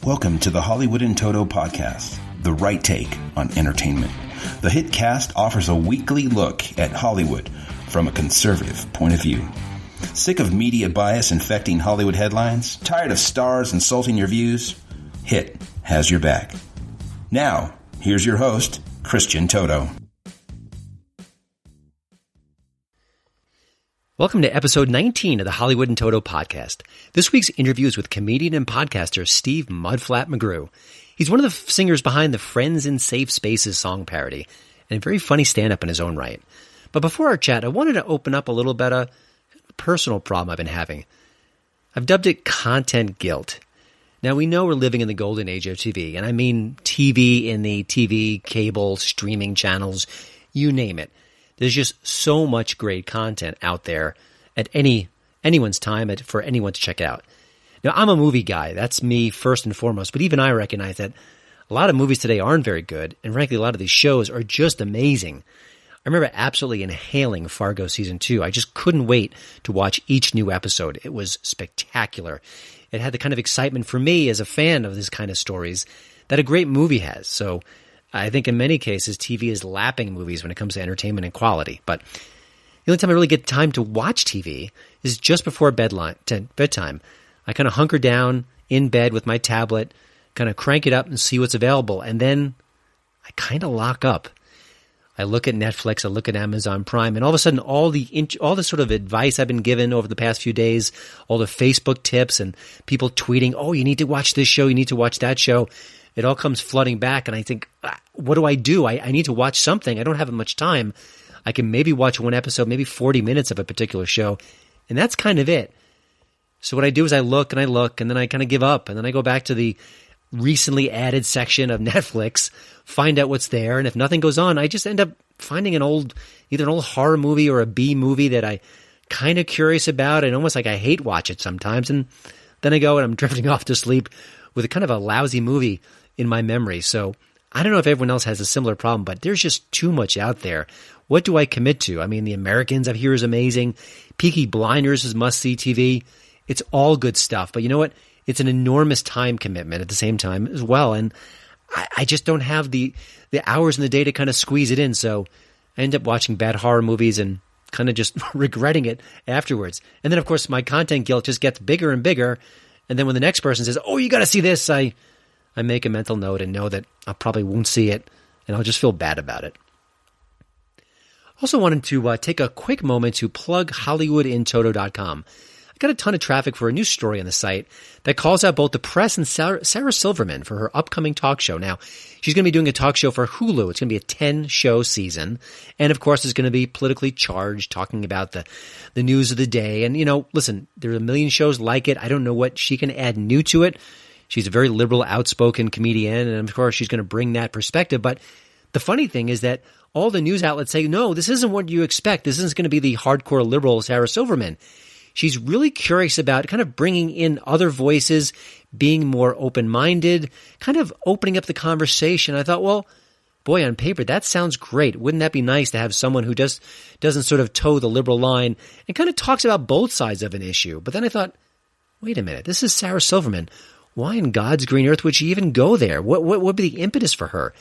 Welcome to the Hollywood in Toto podcast, the right take on entertainment. The HiT cast offers a weekly look at Hollywood from a conservative point of view. Sick of media bias infecting Hollywood headlines? Tired of stars insulting your views? HiT has your back. Now, here's your host, Christian Toto. Welcome to episode 19 of the Hollywood in Toto podcast. This week's interview is with comedian and podcaster Steve Mudflat McGrew. He's one of the singers behind the Friends in Safe Spaces song parody, and a very funny stand-up in his own right. But before our chat, I wanted to open up a little bit of a personal problem I've been having. I've dubbed it content guilt. Now, we know we're living in the golden age of TV, and I mean TV in the TV, cable, streaming channels, you name it. There's just so much great content out there at anyone's time for anyone to check out. Now, I'm a movie guy. That's me first and foremost. But even I recognize that a lot of movies today aren't very good. And frankly, a lot of these shows are just amazing. I remember absolutely inhaling Fargo Season 2. I just couldn't wait to watch each new episode. It was spectacular. It had the kind of excitement for me as a fan of this kind of stories that a great movie has. So I think in many cases, TV is lapping movies when it comes to entertainment and quality. But the only time I really get time to watch TV is just before bedtime. I kind of hunker down in bed with my tablet, kind of crank it up and see what's available. And then I kind of lock up. I look at Netflix, I look at Amazon Prime, and all of a sudden all the sort of advice I've been given over the past few days, all the Facebook tips and people tweeting, oh, you need to watch this show, you need to watch that show. It all comes flooding back, and I think, what do? I need to watch something. I don't have much time. I can maybe watch one episode, maybe 40 minutes of a particular show, and that's kind of it. So what I do is I look, and then I kind of give up, and then I go back to the recently added section of Netflix, find out what's there, and if nothing goes on, I just end up finding either an old horror movie or a B movie that I kind of curious about, and almost like I hate watch it sometimes, and then I go and I'm drifting off to sleep with a kind of a lousy movie in my memory. So I don't know if everyone else has a similar problem, but there's just too much out there. What do I commit to? I mean, The Americans I hear is amazing. Peaky Blinders is must-see TV. It's all good stuff. But you know what? It's an enormous time commitment at the same time as well. And I just don't have the hours in the day to kind of squeeze it in. So I end up watching bad horror movies and kind of just regretting it afterwards. And then, of course, my content guilt just gets bigger and bigger. And then when the next person says, oh, you got to see this, I make a mental note and know that I probably won't see it, and I'll just feel bad about it. Also wanted to take a quick moment to plug HollywoodinToto.com. I got a ton of traffic for a new story on the site that calls out both the press and Sarah Silverman for her upcoming talk show. Now, she's going to be doing a talk show for Hulu. It's going to be a 10-show season. And, of course, it's going to be politically charged, talking about the news of the day. And, listen, there are a million shows like it. I don't know what she can add new to it. She's a very liberal, outspoken comedian, and of course she's going to bring that perspective. But the funny thing is that all the news outlets say, no, this isn't what you expect. This isn't going to be the hardcore liberal Sarah Silverman. She's really curious about kind of bringing in other voices, being more open-minded, kind of opening up the conversation. I thought, well, boy, on paper, that sounds great. Wouldn't that be nice to have someone who just doesn't sort of toe the liberal line and kind of talks about both sides of an issue? But then I thought, wait a minute, this is Sarah Silverman. Why in God's green earth would she even go there? What would be the impetus for her?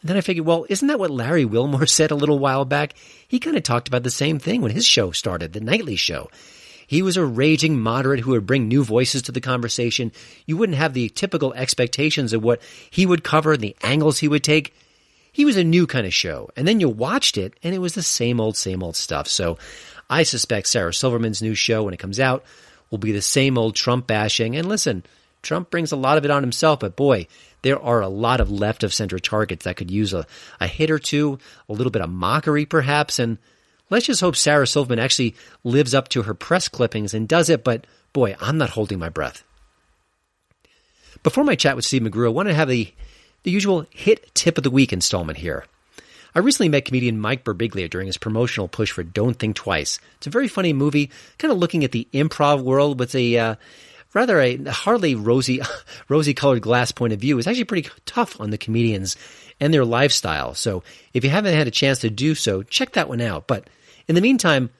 And then I figured, well, isn't that what Larry Wilmore said a little while back? He kind of talked about the same thing when his show started, the nightly show. He was a raging moderate who would bring new voices to the conversation. You wouldn't have the typical expectations of what he would cover and the angles he would take. He was a new kind of show. And then you watched it, and it was the same old stuff. So I suspect Sarah Silverman's new show, when it comes out, will be the same old Trump bashing. And listen, Trump brings a lot of it on himself, but boy, there are a lot of left-of-center targets that could use a hit or two, a little bit of mockery perhaps, and let's just hope Sarah Silverman actually lives up to her press clippings and does it, but boy, I'm not holding my breath. Before my chat with Steve McGrew, I want to have the usual HiT Tip of the Week installment here. I recently met comedian Mike Birbiglia during his promotional push for Don't Think Twice. It's a very funny movie, kind of looking at the improv world with a rather a hardly rosy-colored glass point of view is actually pretty tough on the comedians and their lifestyle. So if you haven't had a chance to do so, check that one out. But in the meantime,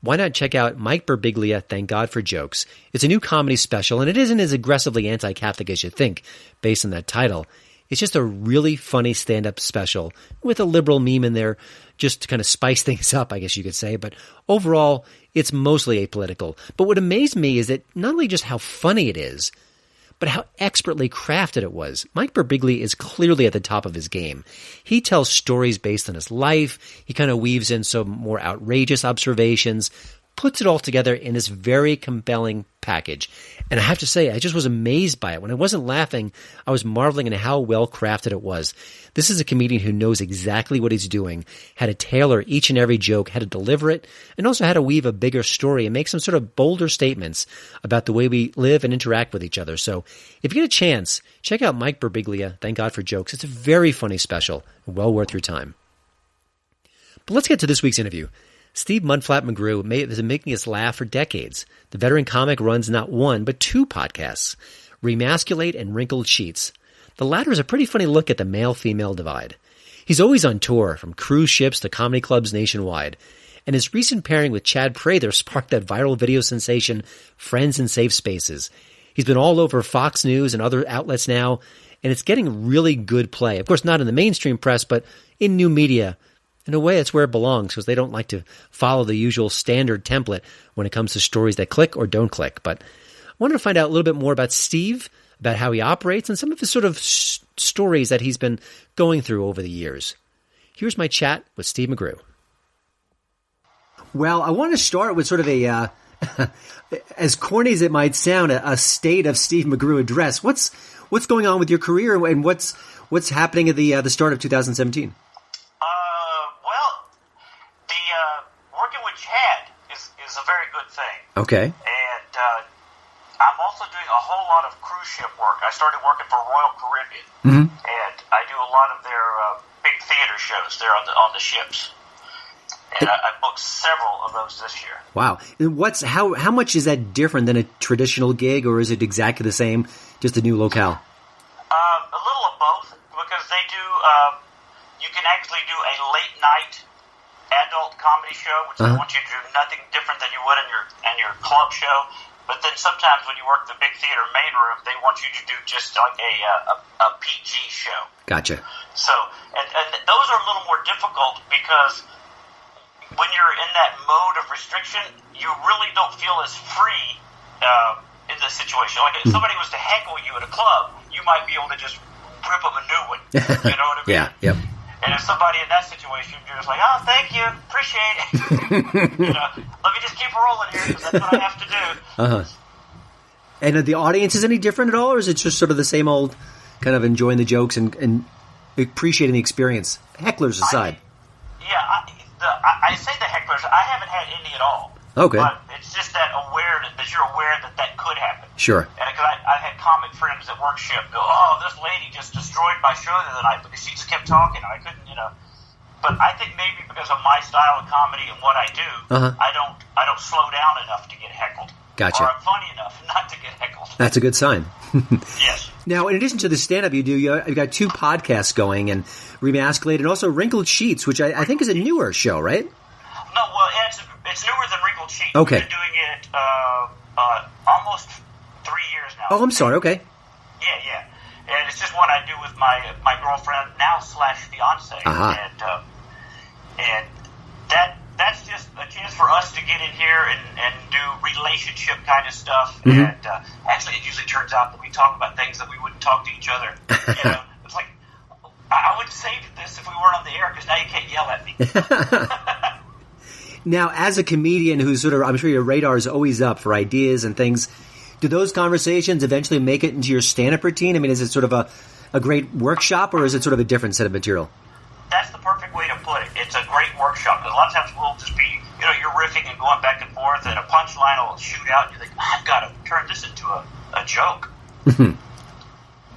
why not check out Mike Birbiglia, Thank God for Jokes. It's a new comedy special, and it isn't as aggressively anti-Catholic as you think, based on that title. It's just a really funny stand-up special with a liberal meme in there, just to kind of spice things up, I guess you could say. But overall, it's mostly apolitical. But what amazed me is that not only just how funny it is, but how expertly crafted it was. Mike Birbiglia is clearly at the top of his game. He tells stories based on his life. He kind of weaves in some more outrageous observations, puts it all together in this very compelling package. And I have to say, I just was amazed by it. When I wasn't laughing, I was marveling at how well crafted it was. This is a comedian who knows exactly what he's doing, how to tailor each and every joke, how to deliver it, and also how to weave a bigger story and make some sort of bolder statements about the way we live and interact with each other. So if you get a chance, check out Mike Birbiglia, Thank God for Jokes. It's a very funny special, well worth your time. But let's get to this week's interview. Steve Mudflat McGrew has been making us laugh for decades. The veteran comic runs not one, but two podcasts, Remasculate and Wrinkled Sheets. The latter is a pretty funny look at the male-female divide. He's always on tour, from cruise ships to comedy clubs nationwide. And his recent pairing with Chad Prather sparked that viral video sensation, Friends in Safe Spaces. He's been all over Fox News and other outlets now, and it's getting really good play. Of course, not in the mainstream press, but in new media. In a way, it's where it belongs, because they don't like to follow the usual standard template when it comes to stories that click or don't click. But I wanted to find out a little bit more about Steve, about how he operates, and some of his sort of stories that he's been going through over the years. Here's my chat with Steve McGrew. Well, I want to start with sort of a, as corny as it might sound, a state of Steve McGrew address. What's going on with your career, and what's happening at the start of 2017? Working with Chad is a very good thing. Okay. And I'm also doing a whole lot of cruise ship work. I started working for Royal Caribbean, and I do a lot of their big theater shows there on the ships. And I booked several of those this year. Wow. And how much is that different than a traditional gig, or is it exactly the same, just a new locale? A little of both, because they do. You can actually do a late night adult comedy show, which they want you to do nothing different than you would in your club show. But then sometimes when you work the big theater main room, they want you to do just like a PG show. Gotcha. So, and those are a little more difficult, because when you're in that mode of restriction, you really don't feel as free in the situation. Like if somebody was to heckle you at a club, you might be able to just rip them a new one. You know what I mean? Yeah. Yep. And if somebody in that situation, you're just like, oh, thank you, appreciate it. Let me just keep rolling here, because that's what I have to do. And are the audiences any different at all, or is it just sort of the same old kind of enjoying the jokes and appreciating the experience, hecklers aside? I say the hecklers. I haven't had any at all. Okay. But it's just that you're aware that could happen. Sure. And because I had comic friends at work ship go, oh, this lady just destroyed my show the other night because she just kept talking. I couldn't, But I think maybe because of my style of comedy and what I do, I don't slow down enough to get heckled. Gotcha. Or I'm funny enough not to get heckled. That's a good sign. Yes. Now, in addition to the stand-up you've got two podcasts going, and Remasculate and also Wrinkled Sheets, which I think is a newer show, right? No, well, it's newer than Wrinkled Sheets. Okay. We've been doing it almost 3 years now. Oh, I'm sorry. Okay. Yeah. And it's just one I do with my girlfriend now / fiance. And that's just a chance for us to get in here and do relationship kind of stuff. And actually, it usually turns out that we talk about things that we wouldn't talk to each other. It's like, I would save this if we weren't on the air, because now you can't yell at me. Now, as a comedian who's sort of, I'm sure your radar is always up for ideas and things, do those conversations eventually make it into your stand-up routine? I mean, is it sort of a great workshop, or is it sort of a different set of material? That's the perfect way to put it. It's a great workshop. Because a lot of times we'll just be, you're riffing and going back and forth, and a punchline will shoot out, and you think, I've got to turn this into a joke.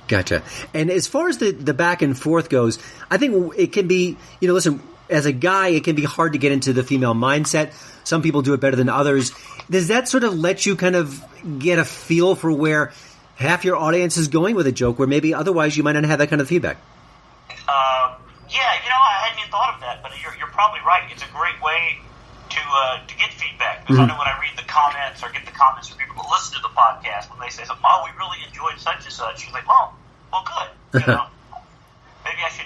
Gotcha. And as far as the back and forth goes, I think it can be, listen, as a guy, it can be hard to get into the female mindset. Some people do it better than others. Does that sort of let you kind of get a feel for where half your audience is going with a joke, where maybe otherwise you might not have that kind of feedback? Yeah, I hadn't even thought of that, but you're probably right. It's a great way to get feedback, because I know when I read the comments or get the comments from people who listen to the podcast, when they say something, we really enjoyed such and such, you're like, well, good. Maybe I should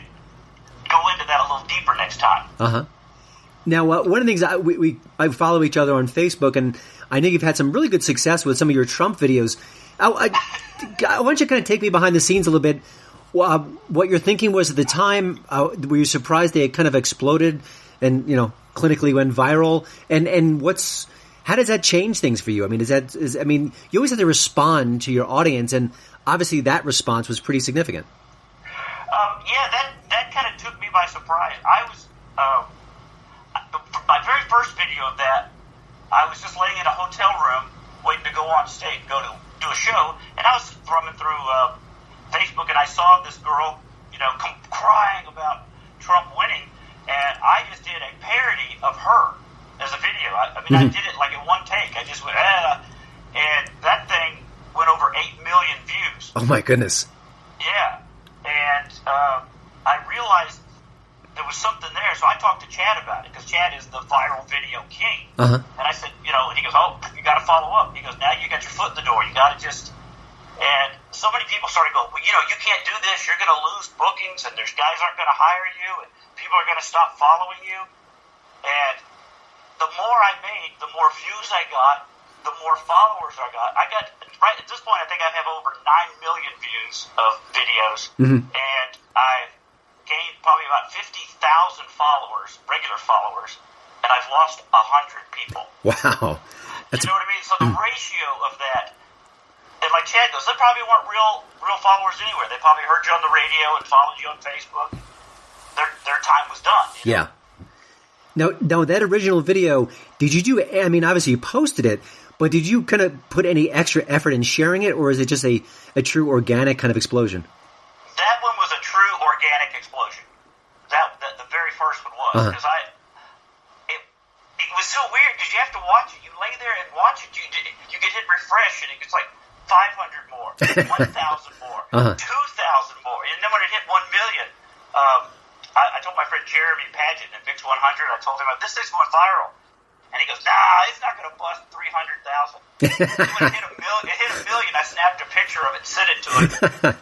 go into that a little deeper next time. Now, one of the things I follow each other on Facebook, and I know you've had some really good success with some of your Trump videos. I want you to kind of take me behind the scenes a little bit. What your thinking was at the time? Were you surprised they had kind of exploded and clinically went viral? And how does that change things for you? I mean, you always have to respond to your audience, and obviously that response was pretty significant. That kind of took me by surprise. I was my very first video of that, I was just laying in a hotel room waiting to go on stage, go to do a show, and I was thrumming through Facebook, and I saw this girl, crying about Trump winning, and I just did a parody of her as a video. I did it like in one take. I just went, and that thing went over 8 million views. Oh my goodness. Yeah, and I realized there was something there, so I talked to Chad about it, because Chad is the viral video king. And I said, and he goes, you got to follow up. He goes, now you got your foot in the door. You got to just... And so many people started going, well, you can't do this. You're going to lose bookings, and there's guys aren't going to hire you, and people are going to stop following you. And the more I made, the more views I got, the more followers I got. Right at this point, I think I have over 9 million views of videos, and I've gained probably about 50,000 followers, regular followers, and I've lost 100 people. Wow. You know what I mean? So the ratio of that, and like Chad goes, they probably weren't real followers anywhere. They probably heard you on the radio and followed you on Facebook. Their time was done. Yeah. Now that original video, did you do? I mean, obviously you posted it, but did you kind of put any extra effort in sharing it, or is it just a true organic kind of explosion? That one was a true organic explosion. That the very first one was, because it was so weird, because you have to watch it. You lay there and watch it. You get hit refresh, and it gets like 500 more, 1,000 more, 2,000 more, and then when it hit 1 million, I told my friend Jeremy Paget in Vix 100. I told him, this thing's going viral, and he goes, nah, it's not going to bust 300,000. When it hit a million, I snapped a picture of it, sent it to him.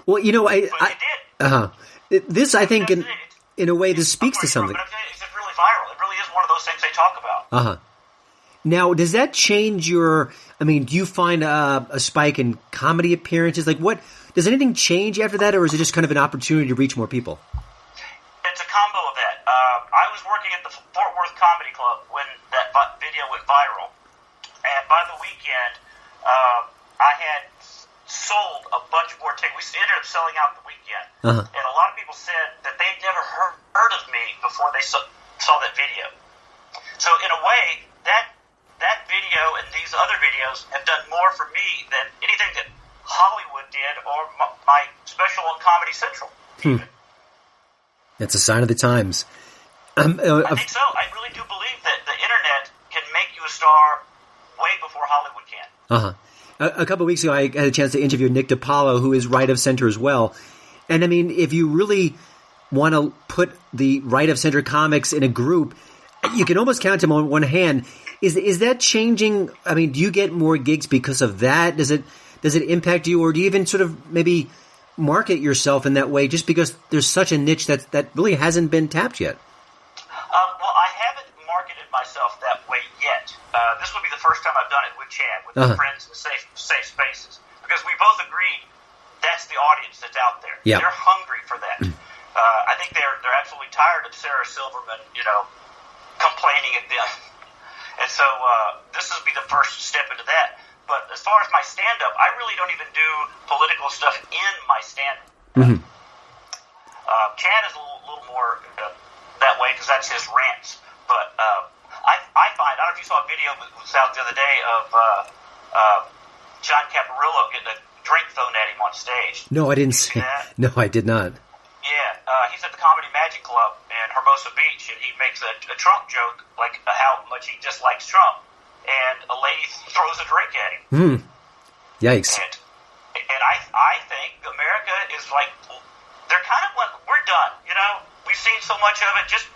Well, but it did. This, I think, in a way, this speaks to something. But it's really viral. It really is one of those things they talk about. Now, does that change your? I mean, do you find a spike in comedy appearances? Like, what does anything change after that, or is it just kind of an opportunity to reach more people? It's a combo of that. I was working at the Fort Worth Comedy Club when that video went viral, and by the weekend, I had sold a bunch more tickets. We ended up selling out the weekend, and a lot of people said that they'd never heard of me before they saw that video. So in a way, that video and these other videos have done more for me than anything that Hollywood did or my special on Comedy Central. That's a sign of the times. I think so. I really do believe that the internet can make you a star way before Hollywood can. A couple of weeks ago, I had a chance to interview Nick DiPaolo, who is right of center as well. And I mean, if you really want to put the right of center comics in a group, you can almost count them on one hand. Is that changing? I mean, do you get more gigs because of that? Does it impact you, or do you even sort of maybe market yourself in that way just because there's such a niche that really hasn't been tapped yet? Well, I haven't marketed myself that way yet. This will be the first time I've done it with Chad, with my friends in safe spaces, because we both agreed that's the audience that's out there. Yeah. They're hungry for that. I think they're absolutely tired of Sarah Silverman, complaining at them. And so this will be the first step into that. But as far as my stand-up, I really don't even do political stuff in my stand-up. Chad is a little more that way because that's his rants. But I find, I don't know if you saw a video that was out the other day of John Caparulo getting a drink thrown at him on stage. No, I didn't see that. No, I did not. Yeah, he's at the Comedy Magic Club in Hermosa Beach, and he makes a Trump joke, like how much he dislikes Trump, and a lady throws a drink at him. Yikes. And I think America is like, they're kind of like, we're done, you know? We've seen so much of it, just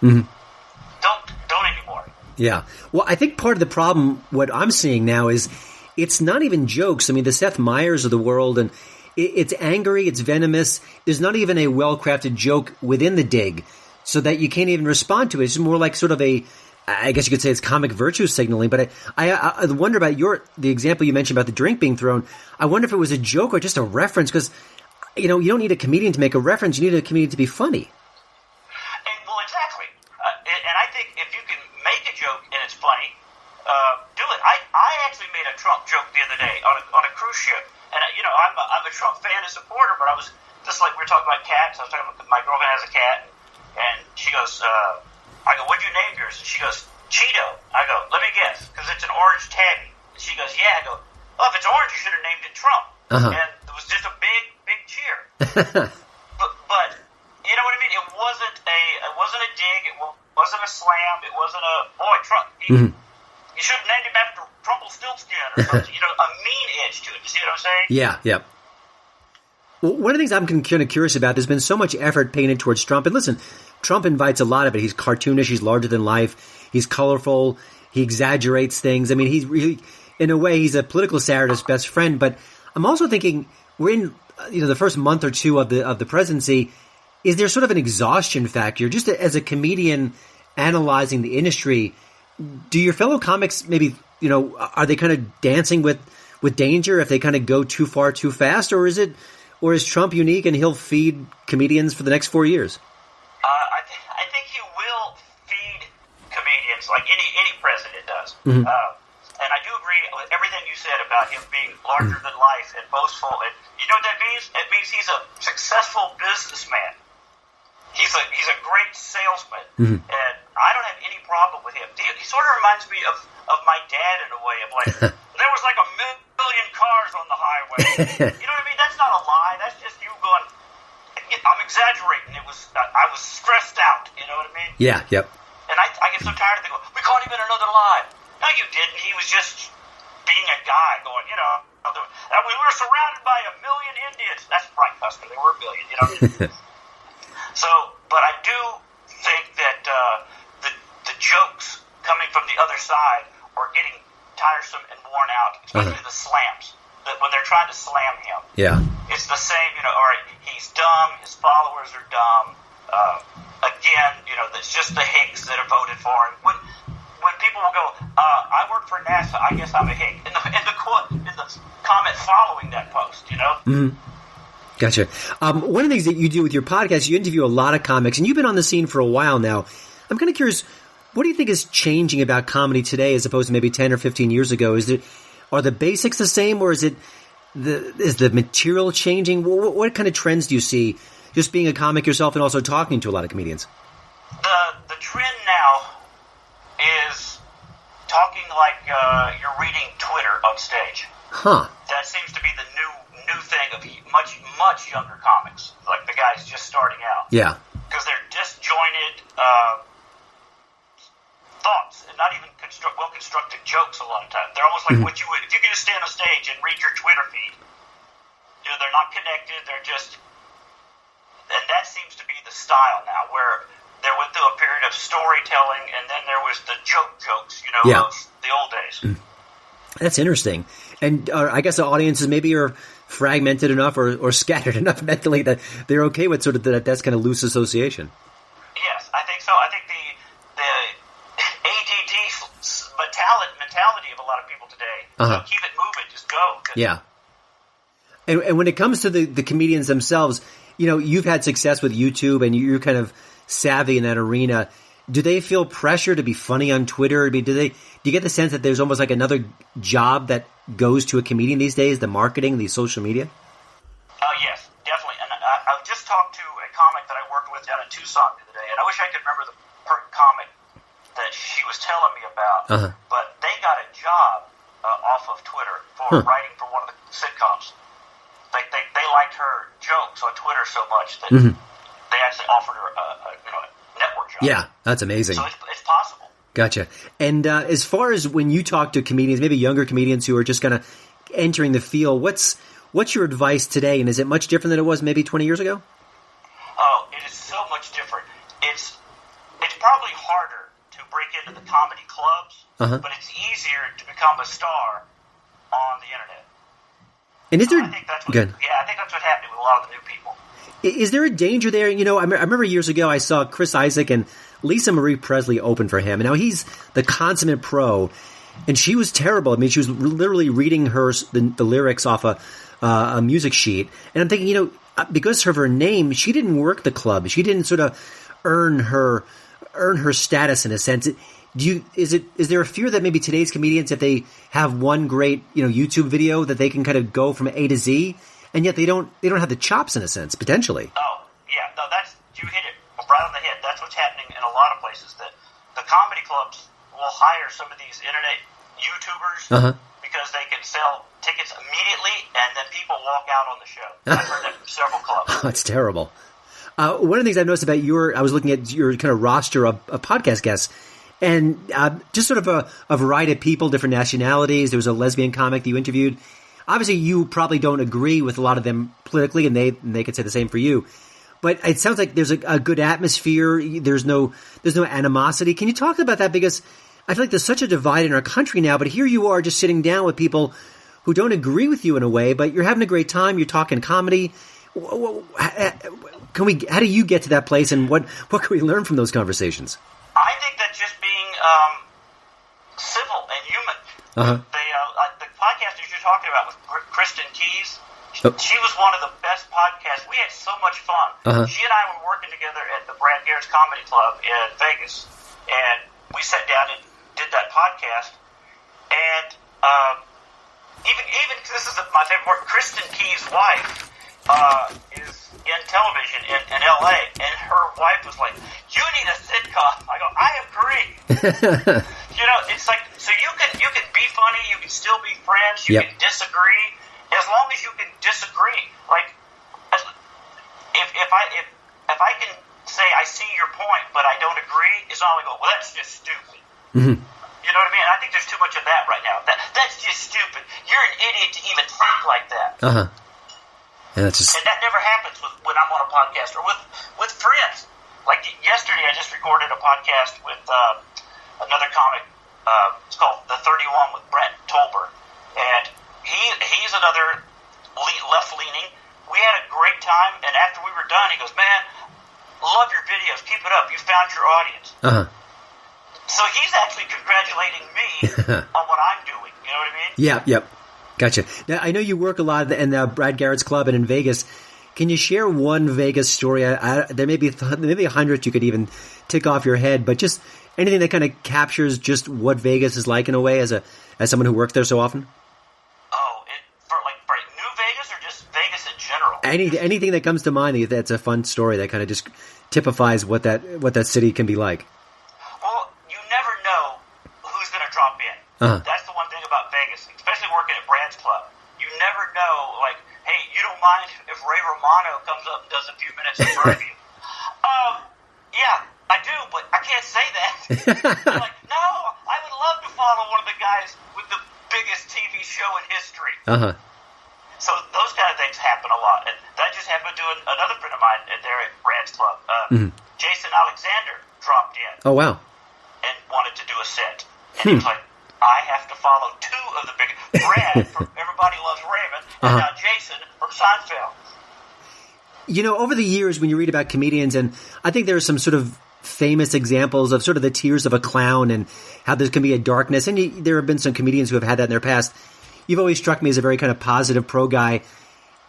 don't anymore. Yeah. Well, I think part of the problem, what I'm seeing now is it's not even jokes. I mean, the Seth Meyers of the world, and it's angry, it's venomous. There's not even a well-crafted joke within the dig so that you can't even respond to it. It's more like sort of I guess you could say it's comic virtue signaling, but I wonder about the example you mentioned about the drink being thrown. I wonder if it was a joke or just a reference, because, you know, you don't need a comedian to make a reference. You need a comedian to be funny. Well, exactly. And I think if you can make a joke and it's funny, do it. I actually made a Trump joke the other day on a cruise ship. And, you know, I'm a Trump fan and supporter, but I was just like, we were talking about cats. I was talking about my girlfriend has a cat, and she goes, I go, what'd you name yours? And she goes, Cheeto. I go, let me guess, because it's an orange tabby. And she goes, yeah. I go, oh, if it's orange, you should have named it Trump. And it was just a big cheer. but you know what I mean? It wasn't a dig. It wasn't a slam. It wasn't a, boy, Trump. You should have named him after Rumpelstiltskin or something. You know, a mean edge to it. You see what I'm saying? Yeah. Well, one of the things I'm kind of curious about, there's been so much effort painted towards Trump. And listen, Trump invites a lot of it. He's cartoonish. He's larger than life. He's colorful. He exaggerates things. I mean, he's really, in a way, he's a political satirist's best friend. But I'm also thinking we're in, you know, the first month or two of the presidency. Is there sort of an exhaustion factor? Just as a comedian analyzing the industry, do your fellow comics maybe, you know, are they kind of dancing with danger if they kind of go too far too fast, or is Trump unique and he'll feed comedians for the next 4 years? I think he will feed comedians like any president does. And I do agree with everything you said about him being larger than life and boastful. And you know what that means? It means he's a successful businessman. He's a great salesman, and I don't have any problem with him. He sort of reminds me of my dad in a way, of like, there was like a million cars on the highway. You know what I mean? That's not a lie. That's just you going, I'm exaggerating. I was stressed out. You know what I mean? Yeah, yep. And I get so tired of thinking, we caught him in another lie. No, you didn't. He was just being a guy going, you know, we were surrounded by a million Indians. That's right, Custer. There were a million, you know. So, but I do think that the jokes coming from the other side are getting tiresome and worn out, especially the slams. That when they're trying to slam him, it's the same. You know, all right, he's dumb. His followers are dumb. Again, you know, it's just the hicks that have voted for him. When people will go, I work for NASA. I guess I'm a hick. In the comment following that post, you know. Gotcha. One of the things that you do with your podcast, you interview a lot of comics, and you've been on the scene for a while now. I'm kind of curious, what do you think is changing about comedy today as opposed to maybe 10 or 15 years ago? Are the basics the same, or is the material changing? What kind of trends do you see, just being a comic yourself and also talking to a lot of comedians? The trend now is talking like you're reading Twitter on stage. That seems to be the new thing of much younger comics, like the guys just starting out. Yeah. Because they're disjointed thoughts and not even well-constructed jokes a lot of times. They're almost like what you would, if you could just stand on stage and read your Twitter feed, you know, they're not connected, they're just, and that seems to be the style now, where there went through a period of storytelling, and then there was the jokes, you know, of the old days. That's interesting. And I guess the audiences maybe are fragmented enough or scattered enough mentally that they're okay with sort of that's kind of loose association. Yes, I think so. I think the ADD mentality of a lot of people today. So keep it moving, just go. Yeah. And when it comes to the comedians themselves, you know, you've had success with YouTube and you're kind of savvy in that arena. Do they feel pressure to be funny on Twitter? Do you get the sense that there's almost like another job that goes to a comedian these days, the marketing, the social media? Yes, definitely. And I just talked to a comic that I worked with down in Tucson the other day, and I wish I could remember the comic that she was telling me about, but they got a job off of Twitter for writing for one of the sitcoms. They liked her jokes on Twitter so much that they actually offered her a network job. Yeah, that's amazing. So it's possible. Gotcha. And as far as when you talk to comedians, maybe younger comedians who are just kind of entering the field, what's your advice today? And is it much different than it was maybe 20 years ago? Oh, it is so much different. It's probably harder to break into the comedy clubs, but it's easier to become a star on the internet. And is there? I think that's what's happening with a lot of the new people. Is there a danger there? I remember years ago I saw Chris Isaak and Lisa Marie Presley open for him. And now he's the consummate pro, and she was terrible. I mean, she was literally reading the lyrics off a music sheet. And I'm thinking, because of her name, she didn't work the club. She didn't sort of earn her status in a sense. Is there a fear that maybe today's comedians, if they have one great YouTube video, that they can kind of go from A to Z, and yet they don't have the chops in a sense potentially? Oh yeah, no, you hit it right on the head. That's what's happening in a lot of places. That the comedy clubs will hire some of these internet YouTubers because they can sell tickets immediately, and then people walk out on the show. I've heard that from several clubs. That's terrible. One of the things I've noticed about I was looking at your kind of roster of podcast guests, and just sort of a variety of people, different nationalities. There was a lesbian comic that you interviewed. Obviously, you probably don't agree with a lot of them politically, and they could say the same for you. But it sounds like there's a good atmosphere. There's no animosity. Can you talk about that? Because I feel like there's such a divide in our country now, but here you are just sitting down with people who don't agree with you in a way, but you're having a great time. You're talking comedy. How do you get to that place, and what can we learn from those conversations? I think that just being civil and human. The podcasters you're talking about with Kristen Keys, she was one of the best podcasts. We had so much fun. She and I were working together at the Brad Garrett's Comedy Club in Vegas, and we sat down and did that podcast. And even this is my favorite part. Kristen Keys' wife is in television in L.A., and her wife was like, "You need a sitcom." I go, "I agree." It's like, so you can be funny, you can still be friends, you can disagree, as long as you can disagree. Like, if I can say I see your point, but I don't agree, it's not like, well, that's just stupid. Mm-hmm. You know what I mean? I think there's too much of that right now. That's just stupid. You're an idiot to even think like that. And that never happens when I'm on a podcast or with friends. Like yesterday, I just recorded a podcast with another comic. It's called The 31 with Brent Tolbert, and he's another left-leaning. We had a great time, and after we were done, he goes, "Man, love your videos. Keep it up. You found your audience." So he's actually congratulating me on what I'm doing. You know what I mean? Yeah. Yep. Gotcha. Now, I know you work a lot in Brad Garrett's club and in Vegas. Can you share one Vegas story? There may be 100 you could even tick off your head, but just anything that kind of captures just what Vegas is like in a way as someone who works there so often? Oh, for New Vegas or just Vegas in general? Anything that comes to mind that's a fun story that kind of just typifies what that city can be like. Well, you never know who's going to drop in. That's the one thing about Vegas, especially working at Brad's Club. You never know, like, hey, you don't mind if Ray Romano comes up and does a few minutes in front of you? Yeah, I do, but I can't say that. I'm like, no, I would love to follow one of the guys with the biggest TV show in history. So those kind of things happen a lot. And that just happened to another friend of mine there at Brad's Club. Jason Alexander dropped in. Oh, wow. And wanted to do a set. And he was like, I have to follow two of the biggest. Brad from Everybody Loves Raymond, and now Jason from Seinfeld. Over the years when you read about comedians, and I think there are some sort of famous examples of sort of the tears of a clown and how there can be a darkness, and there have been some comedians who have had that in their past. You've always struck me as a very kind of positive pro guy.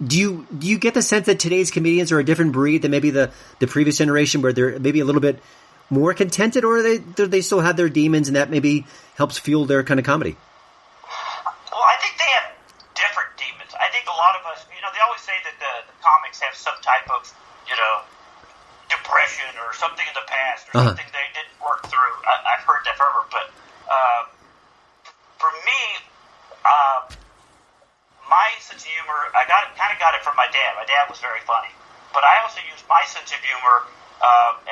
Do you get the sense that today's comedians are a different breed than maybe the previous generation, where they're maybe a little bit more contented, or they still have their demons, and that maybe helps fuel their kind of comedy? Well, I think they have different demons. I think a lot of us, they always say that the comics have some type of, depression or something in the past or something they didn't work through. I've heard that forever, but for me, my sense of humor, I got it from my dad. My dad was very funny. but I also use my sense of humor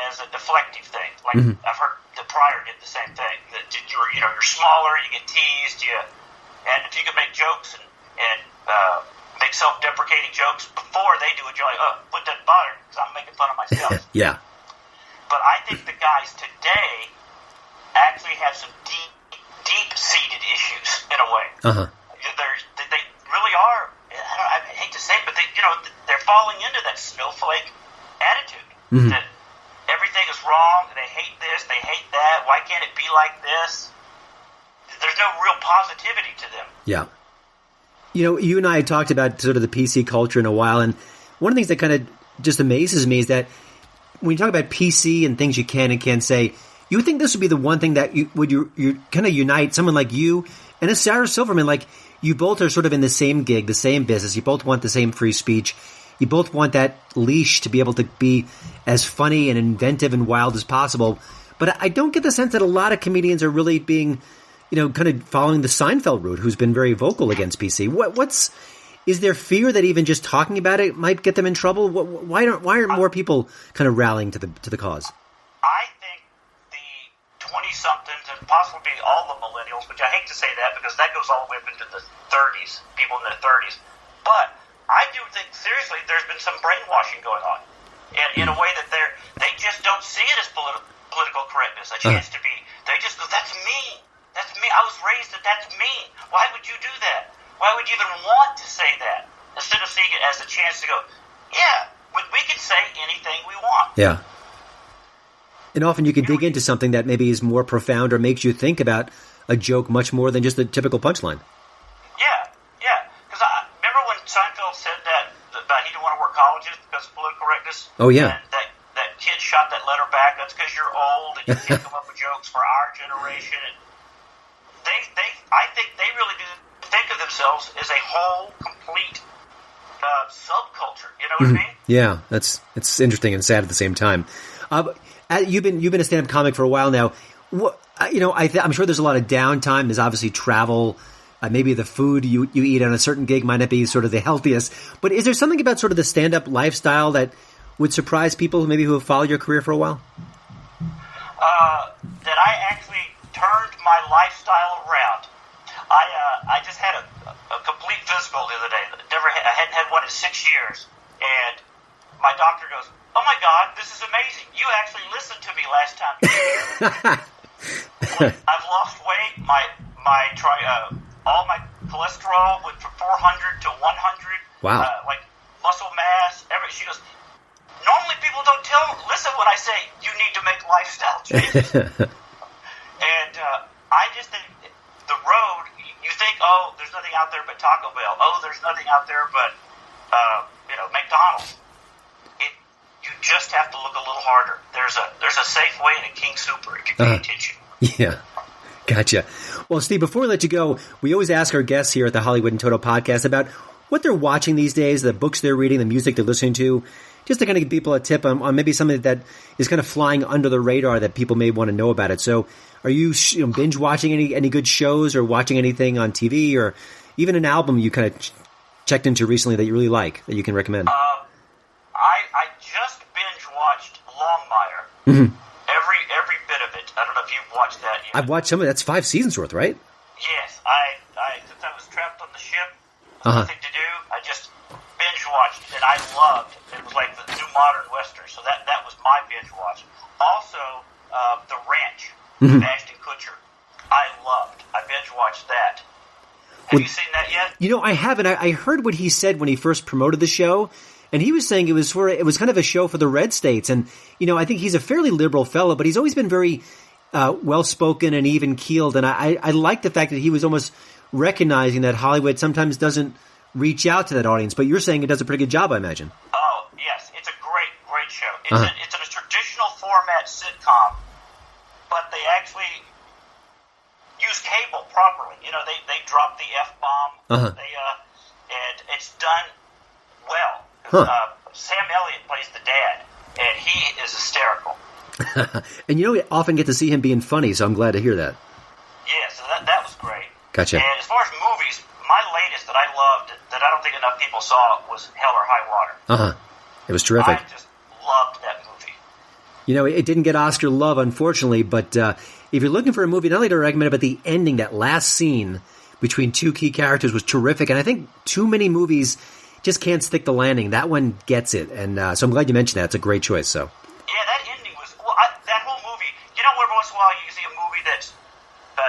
as a deflective thing. Like I've heard the Pryor did the same thing. That you're smaller, you get teased, and if you can make jokes and make self-deprecating jokes before they do it, you're like, oh, what doesn't bother because I'm making fun of myself. Yeah. But I think the guys today actually have some deep-seated issues in a way. They really are. I hate to say it, but they're falling into that snowflake attitude that everything is wrong. They hate this. They hate that. Why can't it be like this? There's no real positivity to them. Yeah. You and I had talked about sort of the PC culture in a while, and one of the things that kind of just amazes me is that when you talk about PC and things you can and can't say, you would think this would be the one thing that you kind of unite someone like you and a Sarah Silverman. Like, you both are sort of in the same gig, the same business. You both want the same free speech. You both want that leash to be able to be as funny and inventive and wild as possible. But I don't get the sense that a lot of comedians are really being, kind of following the Seinfeld route, who's been very vocal against PC. Is there fear that even just talking about it might get them in trouble? Why aren't more people kind of rallying to the cause? I think the 20-somethings and possibly all the millennials, which I hate to say that because that goes all the way up into the 30s, people in their 30s. But I do think, seriously, there's been some brainwashing going on. And in a way that they just don't see it as political correctness, a chance to be. They just go, that's mean. That's me. I was raised that that's mean. Why would you do that? Why would you even want to say that? Instead of seeing it as a chance to go, yeah, we can say anything we want. Yeah. And often you can dig into something that maybe is more profound or makes you think about a joke much more than just a typical punchline. Yeah. Because I remember when Seinfeld said that he didn't want to work colleges because of political correctness. Oh, yeah. And that kid shot that letter back. That's because you're old and you can't come up with jokes for our generation. And I think they really do think of themselves as a whole, complete subculture. You know what I mean? Yeah, it's interesting and sad at the same time. You've been a stand-up comic for a while now. I'm sure there's a lot of downtime. There's obviously travel. Maybe the food you eat on a certain gig might not be sort of the healthiest. But is there something about sort of the stand-up lifestyle that would surprise people who have followed your career for a while? That I actually turned my lifestyle around. I just had a complete physical the other day. I hadn't had one in 6 years. And my doctor goes, oh my God, this is amazing. You actually listened to me last time. I've lost weight. All my cholesterol went from 400 to 100. Wow. Muscle mass. She goes, normally people don't listen when I say you need to make lifestyle changes. And I just think the road, you think, oh, there's nothing out there but Taco Bell. Oh, there's nothing out there but, McDonald's. You just have to look a little harder. There's a Safeway and a King Super if you pay attention. Yeah. Gotcha. Well, Steve, before we let you go, we always ask our guests here at the Hollywood in Toto podcast about what they're watching these days, the books they're reading, the music they're listening to, just to kind of give people a tip on maybe something that is kind of flying under the radar that people may want to know about it. So are you binge watching any good shows or watching anything on TV or even an album you kind of checked into recently that you really like that you can recommend? I just binge watched Longmire. Mm-hmm. Every bit of it. I don't know if you've watched that yet. I've watched some of it. That's 5 seasons worth, right? Yes. Since I was trapped on the ship, nothing to do, I just binge watched, and I loved it. It was like the new modern Western, so that was my binge watch. Also, The Ranch with Ashton Kutcher. I loved. I binge watched that. Have you seen that yet? I haven't. I heard what he said when he first promoted the show, and he was saying it was kind of a show for the red states. And, I think he's a fairly liberal fellow, but he's always been very well-spoken and even-keeled. And I like the fact that he was almost recognizing that Hollywood sometimes doesn't reach out to that audience. But you're saying it does a pretty good job, I imagine. Oh, yes. It's a great show. It's a traditional format sitcom, but they actually use cable properly. They drop the F-bomb. And it's done well. Sam Elliott plays the dad, and he is hysterical. And we often get to see him being funny, so I'm glad to hear that. Yeah, so that was great. Gotcha. And as far as movies, my latest that I loved, that I don't think enough people saw, was Hell or High Water. It was terrific. I just loved that movie. You know, it didn't get Oscar love, unfortunately, but if you're looking for a movie, not only to recommend it, but the ending, that last scene between two key characters was terrific, and I think too many movies just can't stick the landing. That one gets it, and so I'm glad you mentioned that. It's a great choice. So yeah, that ending was that whole movie. You know, every once in a while you see a movie that's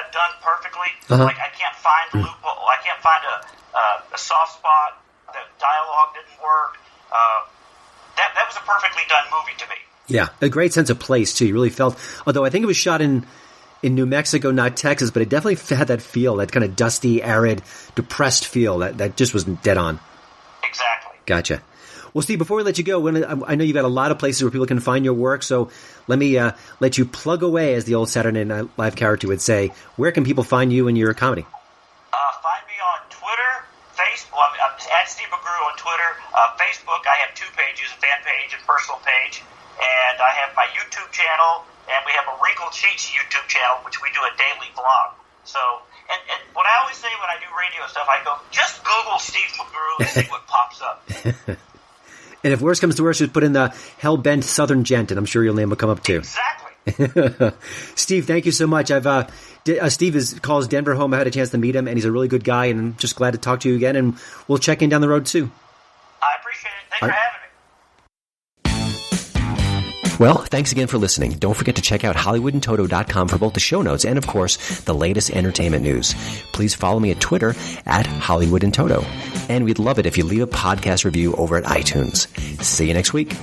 done perfectly. Like I can't find a loophole. I can't find a soft spot. The dialogue didn't work. That was a perfectly done movie to me. Yeah, a great sense of place too. You really felt, although I think it was shot in New Mexico, not Texas, but it definitely had that feel, that kind of dusty, arid, depressed feel that just was dead on. Exactly. Gotcha. Well, Steve, before we let you go, I know you've got a lot of places where people can find your work, so let me let you plug away, as the old Saturday Night Live character would say. Where can people find you and your comedy? Find me on Twitter, Facebook. I'm at Steve McGrew on Twitter. Facebook, I have 2 pages, a fan page and personal page. And I have my YouTube channel, and we have a Wrinkle Cheats YouTube channel, which we do a daily vlog. So, and what I always say when I do radio stuff, I go, just Google Steve McGrew and see what pops up. And if worse comes to worse, just put in the hell-bent Southern Gent, and I'm sure your name will come up too. Exactly. Steve, thank you so much. Steve calls Denver home. I had a chance to meet him, and he's a really good guy, and I'm just glad to talk to you again, and we'll check in down the road too. I appreciate it. Thanks for having me. Well, thanks again for listening. Don't forget to check out HollywoodandToto.com for both the show notes and, of course, the latest entertainment news. Please follow me at Twitter at HollywoodandToto. And we'd love it if you leave a podcast review over at iTunes. See you next week.